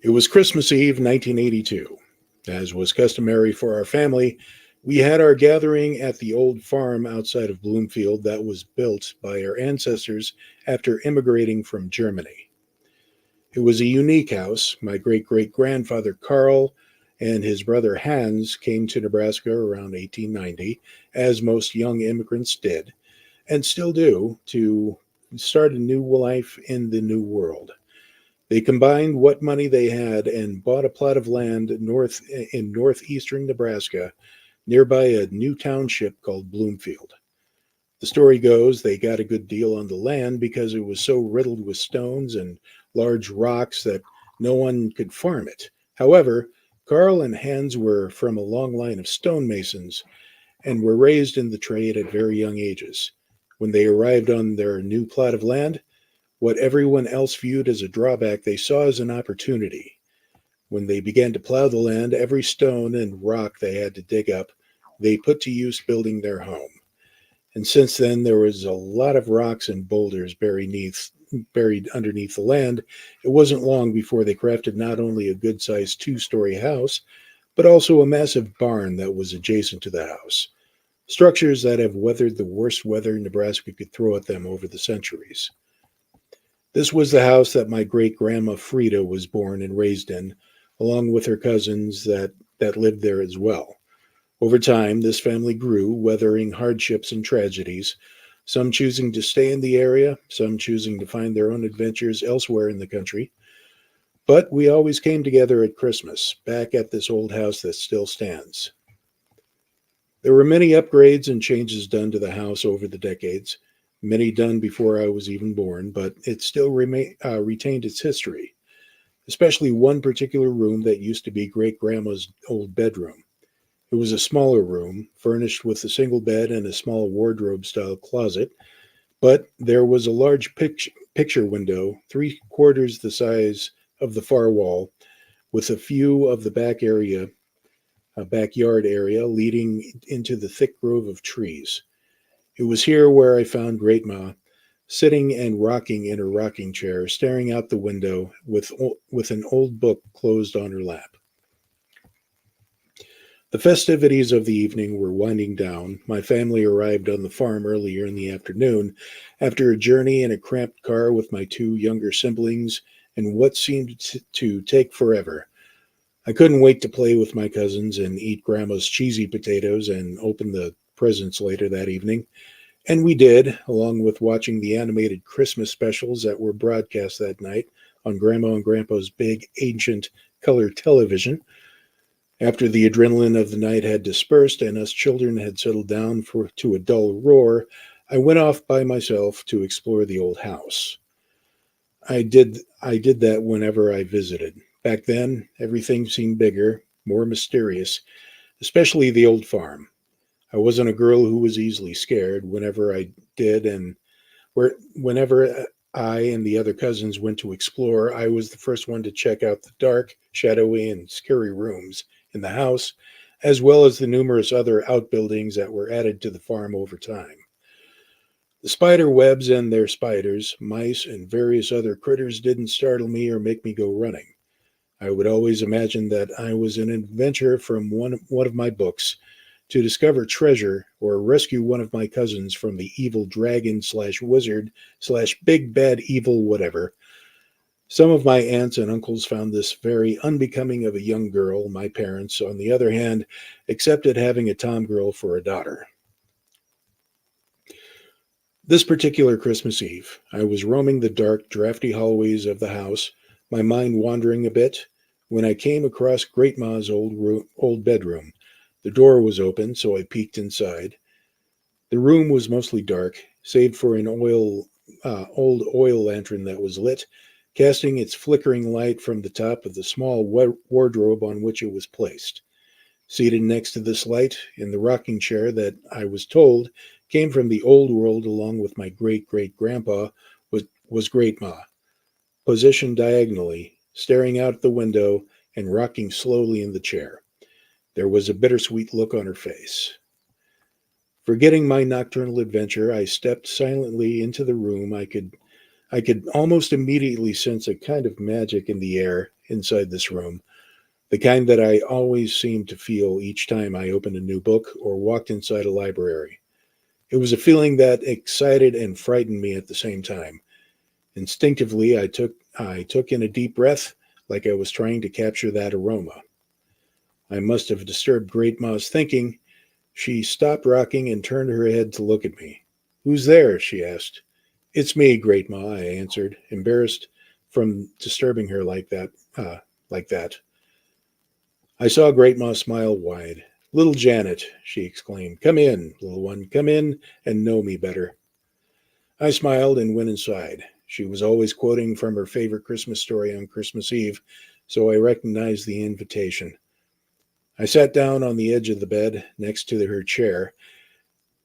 It was Christmas Eve, 1982. As was customary for our family, we had our gathering at the old farm outside of Bloomfield that was built by our ancestors after immigrating from Germany. It was a unique house. My great great grandfather Carl and his brother Hans came to Nebraska around 1890, as most young immigrants did, and still do, to start a new life in the new world. They combined what money they had and bought a plot of land in northeastern Nebraska, nearby a new township called Bloomfield. The story goes they got a good deal on the land because it was so riddled with stones and large rocks that no one could farm it. However, Carl and Hans were from a long line of stonemasons and were raised in the trade at very young ages. When they arrived on their new plot of land, what everyone else viewed as a drawback, they saw as an opportunity. When they began to plow the land, every stone and rock they had to dig up, they put to use building their home. And since then, there was a lot of rocks and boulders buried underneath the land. It wasn't long before they crafted not only a good sized 2-story house, but also a massive barn that was adjacent to the house. Structures that have weathered the worst weather Nebraska could throw at them over the centuries. This was the house that my great grandma Frida was born and raised in, along with her cousins that lived there as well. Over time, this family grew, weathering hardships and tragedies, some choosing to stay in the area, some choosing to find their own adventures elsewhere in the country. But we always came together at Christmas, back at this old house that still stands. There were many upgrades and changes done to the house over the decades, many done before I was even born, but it still retained its history, especially one particular room that used to be great grandma's old bedroom. It was a smaller room, furnished with a single bed and a small wardrobe style closet, but there was a large picture window, 3/4 the size of the far wall, with a view of the backyard area leading into the thick grove of trees. It was here where I found Great Ma, sitting and rocking in her rocking chair, staring out the window with an old book closed on her lap. The festivities of the evening were winding down. My family arrived on the farm earlier in the afternoon after a journey in a cramped car with my 2 younger siblings and what seemed to take forever. I couldn't wait to play with my cousins and eat Grandma's cheesy potatoes and open the presents later that evening. And we did, along with watching the animated Christmas specials that were broadcast that night on Grandma and Grandpa's big, ancient color television. After the adrenaline of the night had dispersed and us children had settled down to a dull roar, I went off by myself to explore the old house. I did that whenever I visited. Back then, everything seemed bigger, more mysterious, especially the old farm. I wasn't a girl who was easily scared. Whenever I and the other cousins went to explore, I was the first one to check out the dark, shadowy, and scary rooms in the house, as well as the numerous other outbuildings that were added to the farm over time. The spider webs and their spiders, mice, and various other critters didn't startle me or make me go running. I would always imagine that I was an adventure from one of my books to discover treasure or rescue one of my cousins from the evil dragon slash wizard slash big bad evil whatever. Some of my aunts and uncles found this very unbecoming of a young girl. My parents, on the other hand, accepted having a tom girl for a daughter. This particular Christmas Eve, I was roaming the dark, drafty hallways of the house, my mind wandering a bit, when I came across Great Ma's old bedroom. The door was open, so I peeked inside. The room was mostly dark, save for an old oil lantern that was lit, casting its flickering light from the top of the small wardrobe on which it was placed. Seated next to this light, in the rocking chair that I was told came from the old world along with my great great grandpa, was Great Ma, positioned diagonally, staring out the window and rocking slowly in the chair. There was a bittersweet look on her face. Forgetting my nocturnal adventure, I stepped silently into the room. I could almost immediately sense a kind of magic in the air inside this room, the kind that I always seemed to feel each time I opened a new book or walked inside a library. It was a feeling that excited and frightened me at the same time. Instinctively, I took in a deep breath, like I was trying to capture that aroma. I must have disturbed Great Ma's thinking. She stopped rocking and turned her head to look at me. "Who's there?" she asked. "It's me, Great Ma," I answered, embarrassed from disturbing her like that. I saw Great Ma smile wide. "Little Janet," she exclaimed. "Come in, little one, come in and know me better." I smiled and went inside. She was always quoting from her favorite Christmas story on Christmas Eve, so I recognized the invitation. I sat down on the edge of the bed next to her chair.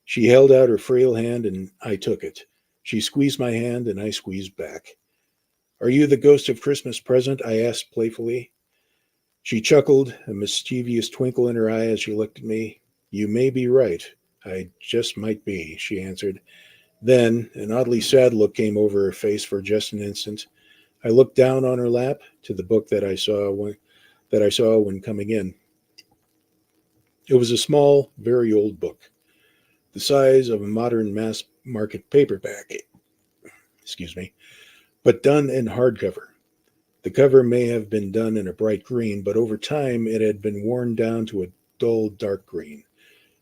She held out her frail hand and I took it. She squeezed my hand and I squeezed back. "Are you the ghost of Christmas present?" I asked playfully. She chuckled, a mischievous twinkle in her eye as she looked at me. "You may be right. I just might be," she answered. Then an oddly sad look came over her face for just an instant. I looked down on her lap to the book that I saw when coming in. It was a small, very old book, the size of a modern mass market paperback, excuse me, but done in hardcover. The cover may have been done in a bright green, but over time it had been worn down to a dull dark green.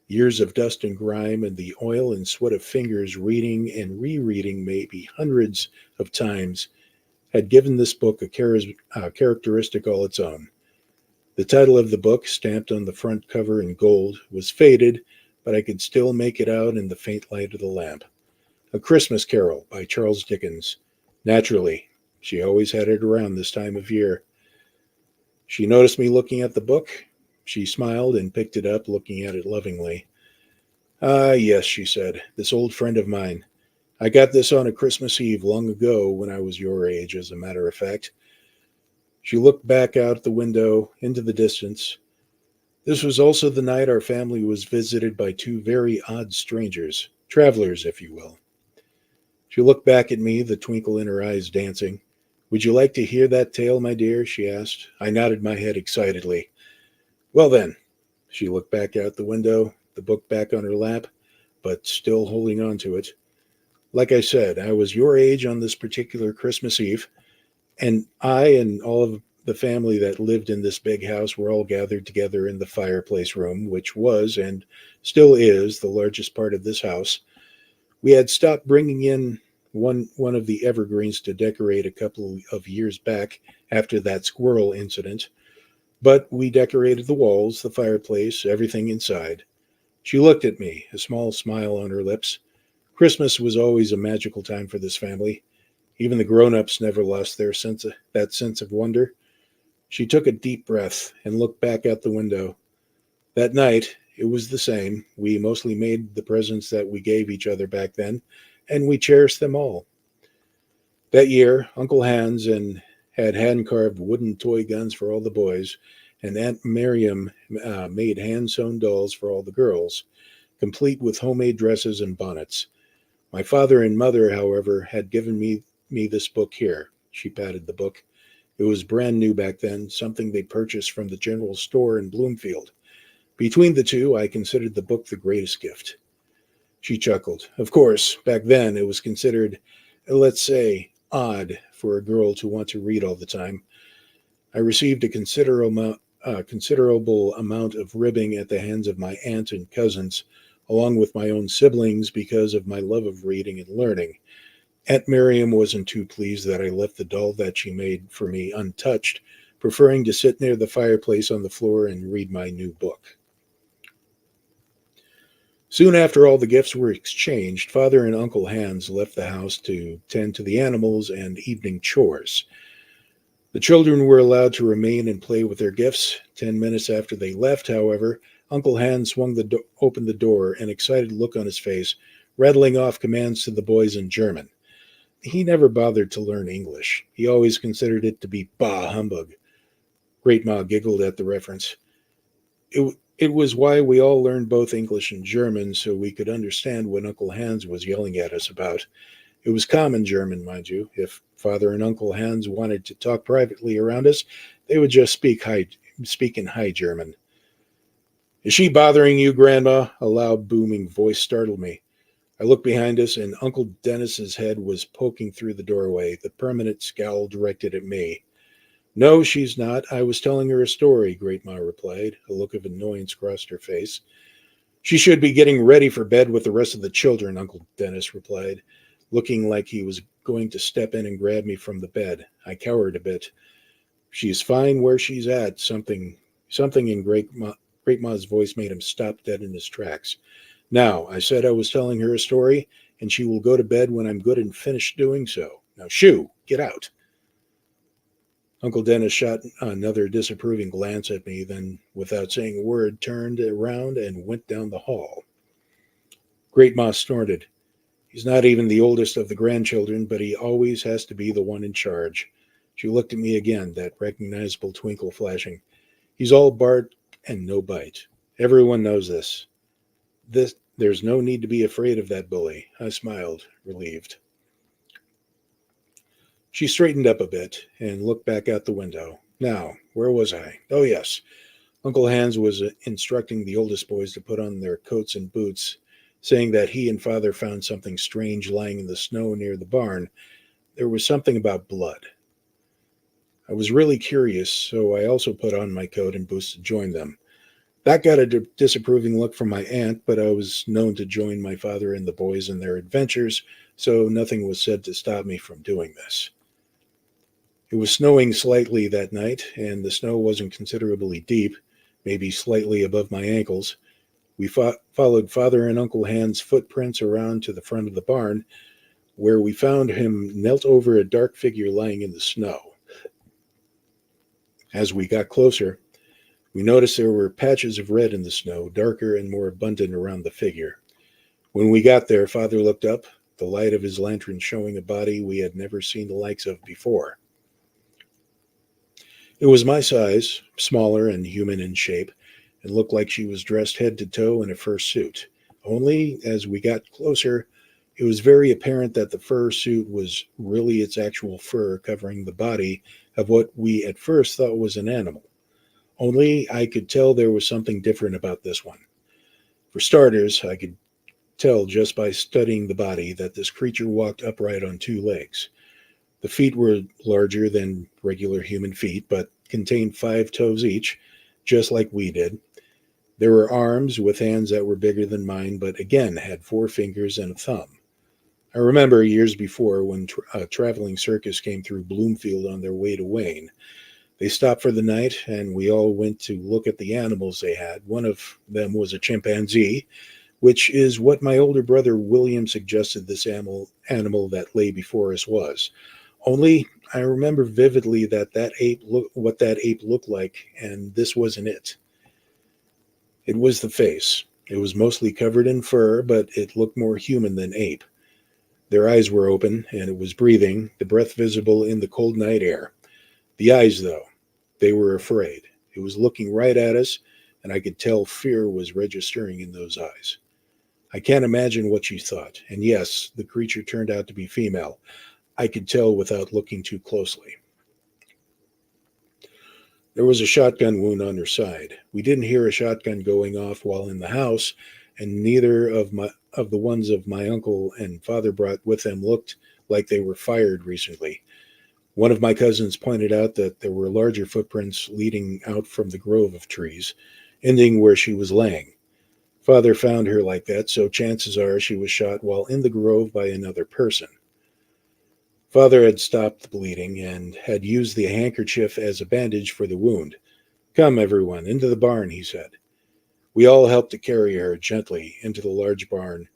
Years of dust and grime and the oil and sweat of fingers reading and rereading maybe hundreds of times had given this book a characteristic all its own. The title of the book, stamped on the front cover in gold, was faded, but I could still make it out in the faint light of the lamp. A Christmas Carol by Charles Dickens. Naturally, she always had it around this time of year. She noticed me looking at the book. She smiled and picked it up, looking at it lovingly. "Ah, yes," she said, "this old friend of mine. I got this on a Christmas Eve long ago when I was your age, as a matter of fact." She looked back out the window into the distance. "This was also the night our family was visited by two very odd strangers, travelers, if you will." She looked back at me, the twinkle in her eyes dancing. "Would you like to hear that tale, my dear?" she asked. I nodded my head excitedly. "Well, then." She looked back out the window, the book back on her lap, but still holding on to it. "Like I said, I was your age on this particular Christmas Eve, and I and all of the family that lived in this big house were all gathered together in the fireplace room, which was and still is the largest part of this house. We had stopped bringing in one of the evergreens to decorate a couple of years back after that squirrel incident, but we decorated the walls, the fireplace, everything inside." She looked at me, a small smile on her lips. Christmas was always a magical time for this family. Even the grown-ups never lost that sense of wonder. She took a deep breath and looked back out the window. That night, it was the same. We mostly made the presents that we gave each other back then, and we cherished them all. That year, Uncle Hans and had hand-carved wooden toy guns for all the boys, and Aunt Miriam made hand-sewn dolls for all the girls, complete with homemade dresses and bonnets. My father and mother, however, had given me this book here. She patted the book. It was brand new back then, something they purchased from the general store in Bloomfield. Between the two, I considered the book the greatest gift. She chuckled. Of course, back then it was considered, let's say, odd for a girl to want to read all the time. I received a considerable amount of ribbing at the hands of my aunt and cousins, along with my own siblings, because of my love of reading and learning. Aunt Miriam wasn't too pleased that I left the doll that she made for me untouched, preferring to sit near the fireplace on the floor and read my new book. Soon after all the gifts were exchanged, Father and Uncle Hans left the house to tend to the animals and evening chores. The children were allowed to remain and play with their gifts. 10 minutes after they left, however, Uncle Hans opened the door, an excited look on his face, rattling off commands to the boys in German. He never bothered to learn English. He always considered it to be bah humbug. Great Ma giggled at the reference. It was why we all learned both English and German, so we could understand what Uncle Hans was yelling at us about. It was common German, mind you. If Father and Uncle Hans wanted to talk privately around us, they would just speak in High German. Is she bothering you, Grandma? A loud, booming voice startled me. I looked behind us, and Uncle Dennis's head was poking through the doorway, the permanent scowl directed at me. No, she's not. I was telling her a story, Great Ma replied. A look of annoyance crossed her face. She should be getting ready for bed with the rest of the children, Uncle Dennis replied, looking like he was going to step in and grab me from the bed. I cowered a bit. She's fine where she's at. Something in Great Ma's voice made him stop dead in his tracks. Now, I said I was telling her a story, and she will go to bed when I'm good and finished doing so. Now, shoo, get out. Uncle Dennis shot another disapproving glance at me, then, without saying a word, turned around and went down the hall. Great Ma snorted. He's not even the oldest of the grandchildren, but he always has to be the one in charge. She looked at me again, that recognizable twinkle flashing. He's all bark and no bite. Everyone knows this. There's no need to be afraid of that bully. I smiled, relieved. She straightened up a bit and looked back out the window. Now, where was I? Oh, yes. Uncle Hans was instructing the oldest boys to put on their coats and boots, saying that he and Father found something strange lying in the snow near the barn. There was something about blood. I was really curious, so I also put on my coat and boots to join them. That got a disapproving look from my aunt, but I was known to join my father and the boys in their adventures, so nothing was said to stop me from doing this. It was snowing slightly that night, and the snow wasn't considerably deep, maybe slightly above my ankles. We followed Father and Uncle Hans' footprints around to the front of the barn, where we found him knelt over a dark figure lying in the snow. As we got closer, we noticed there were patches of red in the snow, darker and more abundant around the figure. When we got there, Father looked up, the light of his lantern showing a body we had never seen the likes of before. It was my size, smaller and human in shape, and looked like she was dressed head to toe in a fur suit. Only, as we got closer, it was very apparent that the fur suit was really its actual fur covering the body of what we at first thought was an animal. Only I could tell there was something different about this one. For starters, I could tell just by studying the body that this creature walked upright on two legs. The feet were larger than regular human feet, but contained 5 toes each, just like we did. There were arms with hands that were bigger than mine, but again had 4 fingers and a thumb. I remember years before when a traveling circus came through Bloomfield on their way to Wayne. They stopped for the night, and we all went to look at the animals they had. One of them was a chimpanzee, which is what my older brother William suggested this animal that lay before us was. Only I remember vividly what that ape looked like, and this wasn't it. It was the face. It was mostly covered in fur, but it looked more human than ape. Their eyes were open, and it was breathing, the breath visible in the cold night air. The eyes, though, they were afraid. It was looking right at us, and I could tell fear was registering in those eyes. I can't imagine what she thought, and yes, the creature turned out to be female. I could tell without looking too closely. There was a shotgun wound on her side. We didn't hear a shotgun going off while in the house, and neither of the ones of my uncle and father brought with them looked like they were fired recently. One of my cousins pointed out that there were larger footprints leading out from the grove of trees, ending where she was laying. Father found her like that, so chances are she was shot while in the grove by another person. Father had stopped the bleeding and had used the handkerchief as a bandage for the wound. Come, everyone, into the barn, he said. We all helped to carry her gently into the large barn,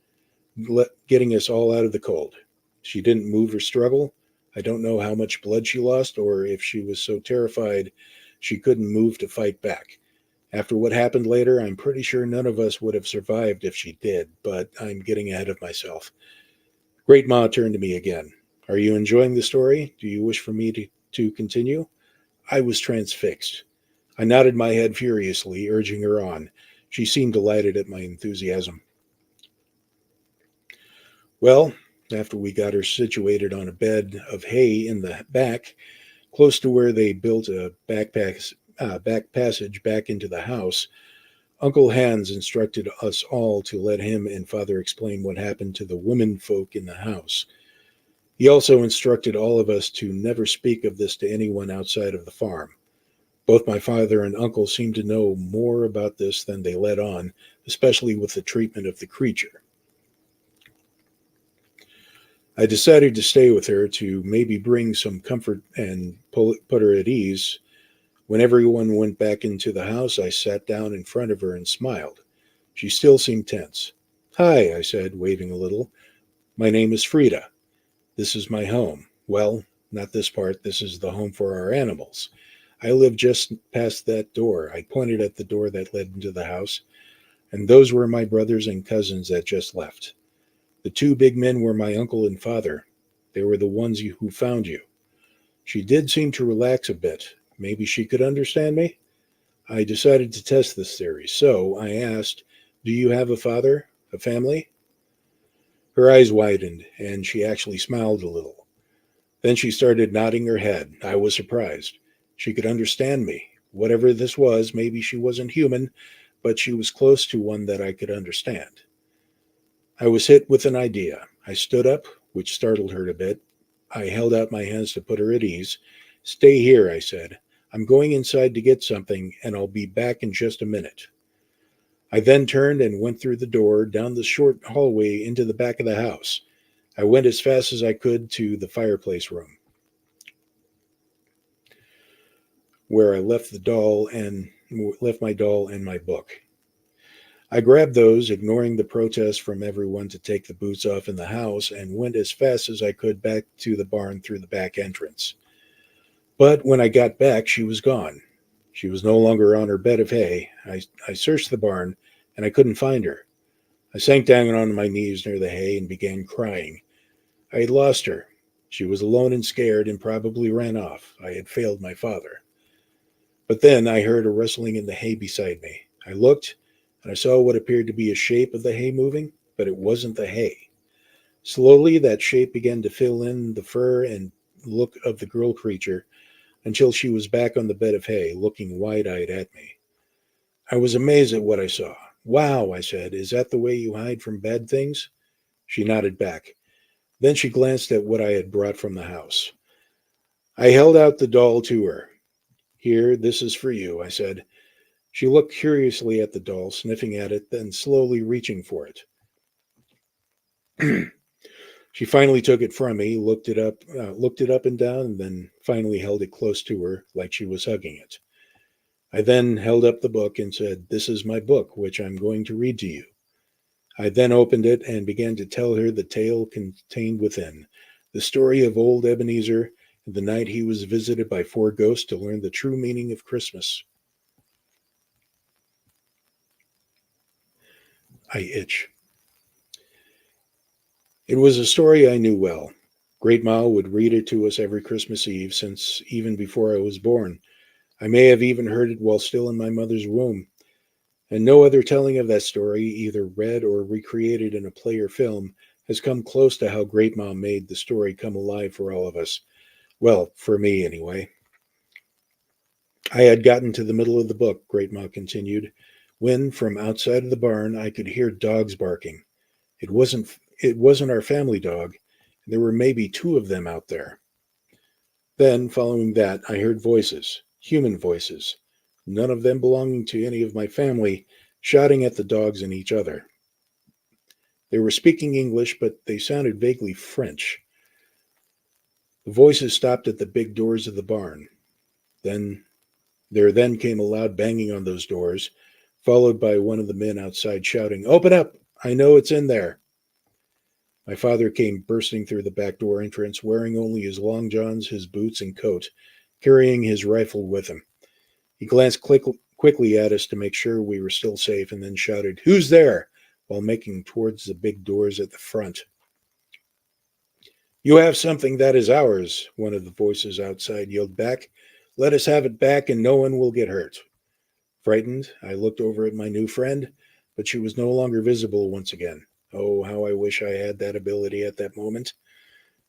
getting us all out of the cold. She didn't move or struggle. I don't know how much blood she lost or if she was so terrified she couldn't move to fight back. After what happened later, I'm pretty sure none of us would have survived if she did, but I'm getting ahead of myself. Great Ma turned to me again. Are you enjoying the story? Do you wish for me to continue? I was transfixed. I nodded my head furiously, urging her on. She seemed delighted at my enthusiasm. Well, After we got her situated on a bed of hay in the back, close to where they built a back passage back into the house, Uncle Hans instructed us all to let him and Father explain what happened to the women folk in the house. He also instructed all of us to never speak of this to anyone outside of the farm. Both my father and uncle seemed to know more about this than they let on, especially with the treatment of the creature. I decided to stay with her to maybe bring some comfort and put her at ease. When everyone went back into the house, I sat down in front of her and smiled. She still seemed tense. Hi, I said, waving a little. My name is Frida. This is my home. Well, not this part. This is the home for our animals. I live just past that door. I pointed at the door that led into the house, and those were my brothers and cousins that just left. The two big men were my uncle and father. They were the ones who found you. She did seem to relax a bit. Maybe she could understand me? I decided to test this theory, so I asked, do you have a father, a family? Her eyes widened, and she actually smiled a little. Then she started nodding her head. I was surprised. She could understand me. Whatever this was, maybe she wasn't human, but she was close to one that I could understand. I was hit with an idea. I stood up, which startled her a bit. I held out my hands to put her at ease. Stay here, I said. I'm going inside to get something, and I'll be back in just a minute. I then turned and went through the door, down the short hallway into the back of the house. I went as fast as I could to the fireplace room, where I left my doll and my book. I grabbed those, ignoring the protest from everyone to take the boots off in the house, and went as fast as I could back to the barn through the back entrance. But when I got back, she was gone. She was no longer on her bed of hay. I searched the barn, and I couldn't find her. I sank down on my knees near the hay and began crying. I had lost her. She was alone and scared and probably ran off. I had failed my father. But then I heard a rustling in the hay beside me. I looked, and I saw what appeared to be a shape of the hay moving, but it wasn't the hay. Slowly, that shape began to fill in the fur and look of the girl creature until she was back on the bed of hay, looking wide eyed at me. I was amazed at what I saw. Wow, I said, is that the way you hide from bad things? She nodded back. Then she glanced at what I had brought from the house. I held out the doll to her. Here, this is for you, I said. She looked curiously at the doll, sniffing at it, then slowly reaching for it. She finally took it from me, looked it up and down, and then finally held it close to her, like she was hugging it. I then held up the book and said, "This is my book, which I'm going to read to you." I then opened it and began to tell her the tale contained within, the story of old Ebenezer and the night he was visited by four ghosts to learn the true meaning of Christmas. I itch. It was a story I knew well. Great Ma would read it to us every Christmas Eve since even before I was born. I may have even heard it while still in my mother's womb. And no other telling of that story, either read or recreated in a play or film, has come close to how Great Mom made the story come alive for all of us. Well, for me, anyway. I had gotten to the middle of the book, Great Ma continued, when from outside of the barn I could hear dogs barking. It wasn't our family dog, and there were maybe two of them out there. Then, following that, I heard voices, human voices, none of them belonging to any of my family, shouting at the dogs and each other. They were speaking English, but they sounded vaguely French. The voices stopped at the big doors of the barn. Then then came a loud banging on those doors, followed by one of the men outside shouting, "Open up! I know it's in there." My father came bursting through the back door entrance, wearing only his long johns, his boots, and coat, carrying his rifle with him. He glanced quickly at us to make sure we were still safe, and then shouted, "Who's there?" while making towards the big doors at the front. "You have something that is ours," one of the voices outside yelled back. "Let us have it back, and no one will get hurt." Frightened, I looked over at my new friend, but she was no longer visible once again. Oh, how I wish I had that ability at that moment.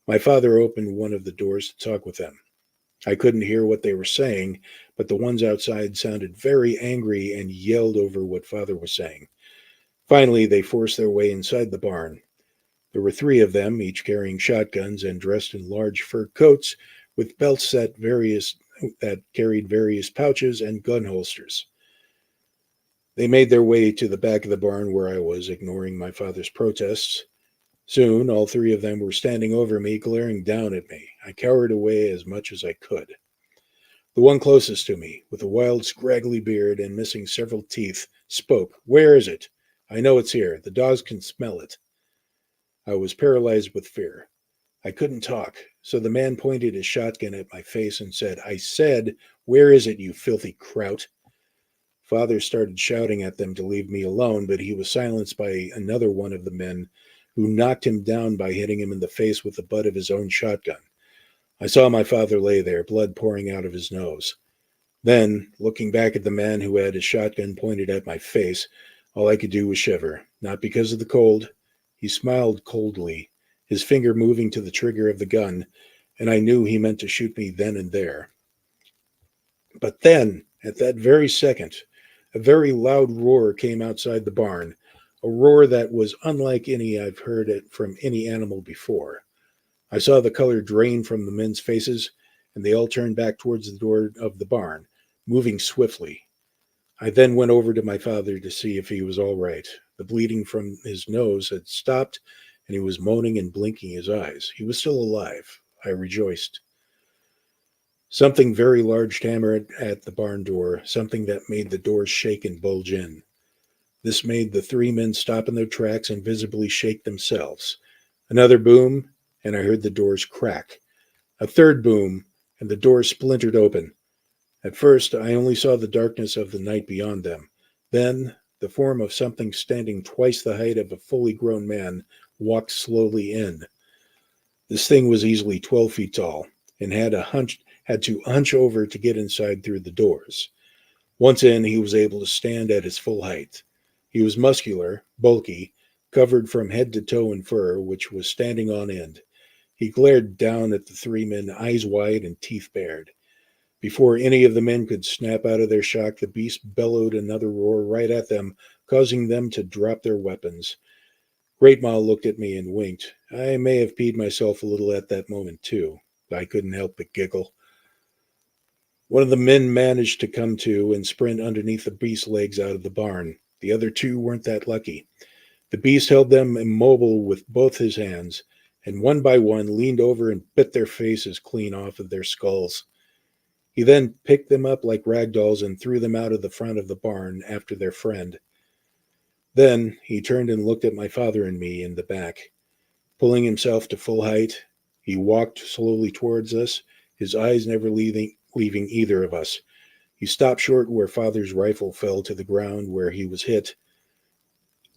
My father opened one of the doors to talk with them. I couldn't hear what they were saying, but the ones outside sounded very angry and yelled over what father was saying. Finally, they forced their way inside the barn. There were three of them, each carrying shotguns and dressed in large fur coats with belts that carried various pouches and gun holsters. They made their way to the back of the barn where I was, ignoring my father's protests. Soon, all three of them were standing over me, glaring down at me. I cowered away as much as I could. The one closest to me, with a wild, scraggly beard and missing several teeth, spoke. "Where is it? I know it's here. The dogs can smell it." I was paralyzed with fear. I couldn't talk, so the man pointed his shotgun at my face and said, "I said, where is it, you filthy kraut?" Father started shouting at them to leave me alone, but he was silenced by another one of the men who knocked him down by hitting him in the face with the butt of his own shotgun. I saw my father lay there, blood pouring out of his nose. Then, looking back at the man who had his shotgun pointed at my face, all I could do was shiver. Not because of the cold. He smiled coldly, his finger moving to the trigger of the gun, and I knew he meant to shoot me then and there. But then, at that very second, a very loud roar came outside the barn, a roar that was unlike any I've heard it from any animal before. I saw the color drain from the men's faces, and they all turned back towards the door of the barn, moving swiftly. I then went over to my father to see if he was all right. The bleeding from his nose had stopped, and he was moaning and blinking his eyes. He was still alive. I rejoiced. Something very large hammered at the barn door, something that made the doors shake and bulge in. This made the three men stop in their tracks and visibly shake themselves. Another boom, and I heard the doors crack. A third boom, and the doors splintered open. At first, I only saw the darkness of the night beyond them. Then, the form of something standing twice the height of a fully grown man walked slowly in. This thing was easily 12 feet tall and had to hunch over to get inside through the doors. Once in, he was able to stand at his full height. He was muscular, bulky, covered from head to toe in fur, which was standing on end. He glared down at the three men, eyes wide and teeth bared. Before any of the men could snap out of their shock, the beast bellowed another roar right at them, causing them to drop their weapons. Great Ma looked at me and winked. I may have peed myself a little at that moment, too. I couldn't help but giggle. One of the men managed to come to and sprint underneath the beast's legs out of the barn. The other two weren't that lucky. The beast held them immobile with both his hands, and one by one leaned over and bit their faces clean off of their skulls. He then picked them up like rag dolls and threw them out of the front of the barn after their friend. Then he turned and looked at my father and me in the back. Pulling himself to full height, he walked slowly towards us, his eyes never leaving either of us. He stopped short where father's rifle fell to the ground where he was hit,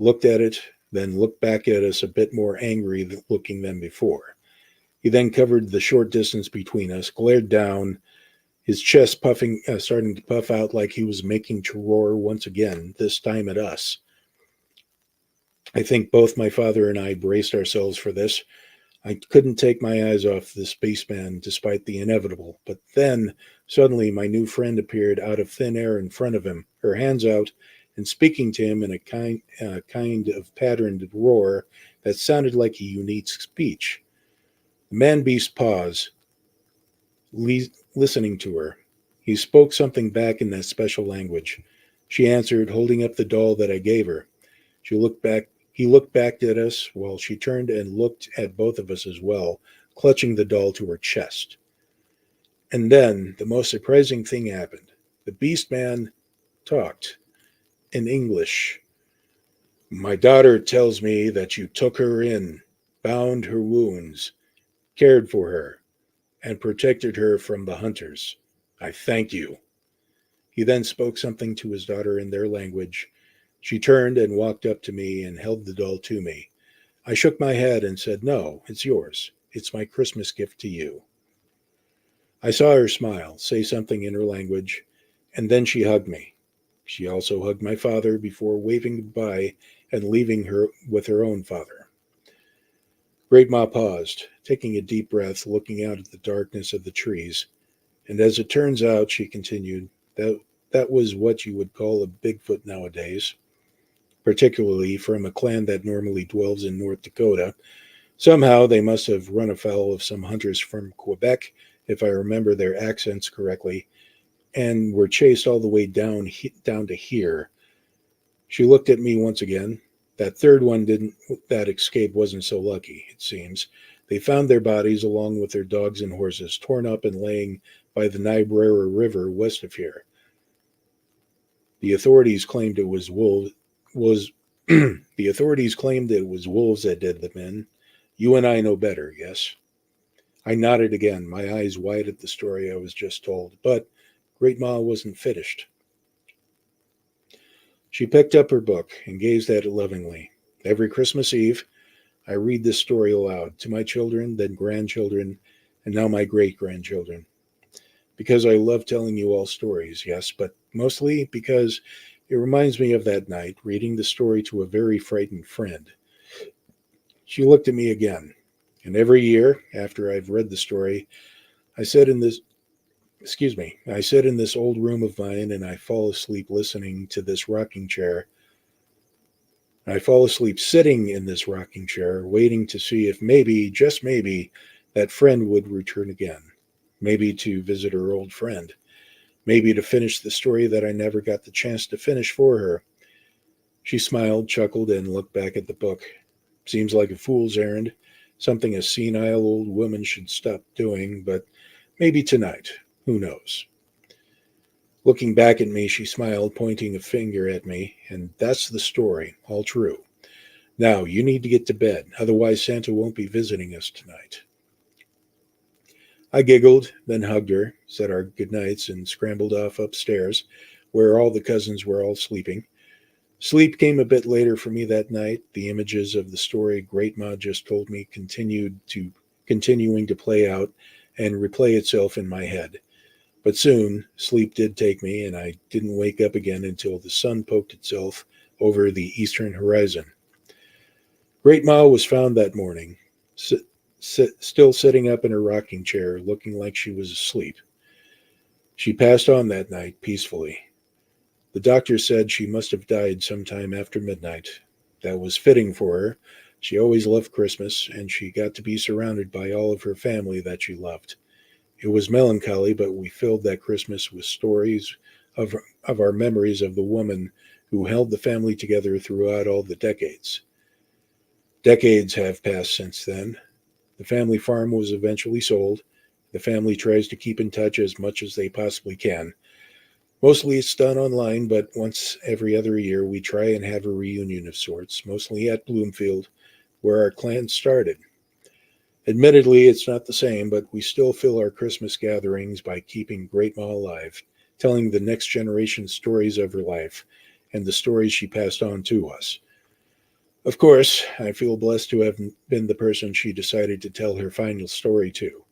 looked at it, then looked back at us a bit more angry looking than before. He then covered the short distance between us, glared down, his chest starting to puff out like he was making to roar once again, this time at us. I think both my father and I braced ourselves for this. I couldn't take my eyes off this spaceman despite the inevitable, but then suddenly my new friend appeared out of thin air in front of him, her hands out, and speaking to him in a kind of patterned roar that sounded like a unique speech. The man beast paused, listening to her. He spoke something back in that special language. She answered, holding up the doll that I gave her. She looked back. He looked back at us while she turned and looked at both of us as well, clutching the doll to her chest. And then the most surprising thing happened. The beast man talked in English. "My daughter tells me that you took her in, bound her wounds, cared for her, and protected her from the hunters. I thank you." He then spoke something to his daughter in their language. She turned and walked up to me and held the doll to me. I shook my head and said, "No, it's yours. It's my Christmas gift to you." I saw her smile, say something in her language, and then she hugged me. She also hugged my father before waving goodbye and leaving her with her own father. Great Ma paused, taking a deep breath, looking out at the darkness of the trees. And as it turns out, she continued, that was what you would call a Bigfoot nowadays, particularly from a clan that normally dwells in North Dakota. Somehow they must have run afoul of some hunters from Quebec, if I remember their accents correctly, and were chased all the way down to here. She looked at me once again. That third one didn't. That escape wasn't so lucky, it seems. They found their bodies along with their dogs and horses, torn up and laying by the Niobrara River west of here. The authorities claimed it was the authorities claimed it was wolves that did them in. You and I know better, yes? I nodded again, my eyes wide at the story I was just told, but Great Ma wasn't finished. She picked up her book and gazed at it lovingly. Every Christmas Eve, I read this story aloud to my children, then grandchildren, and now my great grandchildren. Because I love telling you all stories, yes, but mostly because it reminds me of that night reading the story to a very frightened friend. She looked at me again, and every year after I've read the story, I sit in this I sit in this old room of mine and I fall asleep listening to this rocking chair. I fall asleep sitting in this rocking chair, waiting to see if maybe, just maybe, that friend would return again. Maybe to visit her old friend. Maybe to finish the story that I never got the chance to finish for her. She smiled, chuckled, and looked back at the book. Seems like a fool's errand, something a senile old woman should stop doing, but maybe tonight. Who knows? Looking back at me, she smiled, pointing a finger at me, and that's the story, all true. Now, you need to get to bed, otherwise Santa won't be visiting us tonight. I giggled, then hugged her, said our goodnights, and scrambled off upstairs, where all the cousins were all sleeping. Sleep came a bit later for me that night. The images of the story Great Ma just told me continuing to play out and replay itself in my head. But soon, sleep did take me, and I didn't wake up again until the sun poked itself over the eastern horizon. Great Ma was found that morning, still sitting up in her rocking chair, looking like she was asleep. She passed on that night peacefully. The doctor said she must have died sometime after midnight. That was fitting for her. She always loved Christmas, and she got to be surrounded by all of her family that she loved. It was melancholy, but we filled that Christmas with stories of, of our memories of the woman who held the family together throughout all the decades. Decades have passed since then. The family farm was eventually sold. The family tries to keep in touch as much as they possibly can. Mostly it's done online, but once every other year we try and have a reunion of sorts, mostly at Bloomfield, where our clan started. Admittedly, it's not the same, but we still fill our Christmas gatherings by keeping Great Ma alive, telling the next generation stories of her life and the stories she passed on to us. Of course, I feel blessed to have been the person she decided to tell her final story to.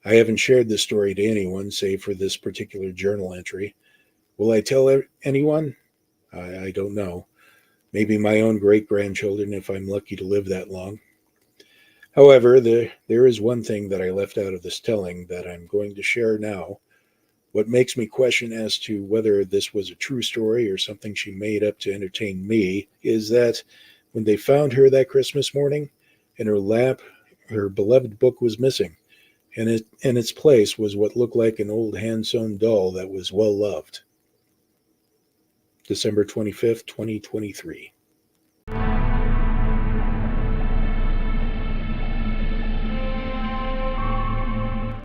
I haven't shared this story to anyone save for this particular journal entry. Will I tell anyone? I don't know. Maybe my own great grandchildren if I'm lucky to live that long. However, there is one thing that I left out of this telling that I'm going to share now. What makes me question as to whether this was a true story or something she made up to entertain me is that when they found her that Christmas morning, in her lap, her beloved book was missing, and in its place was what looked like an old hand-sewn doll that was well loved. December 25th, 2023.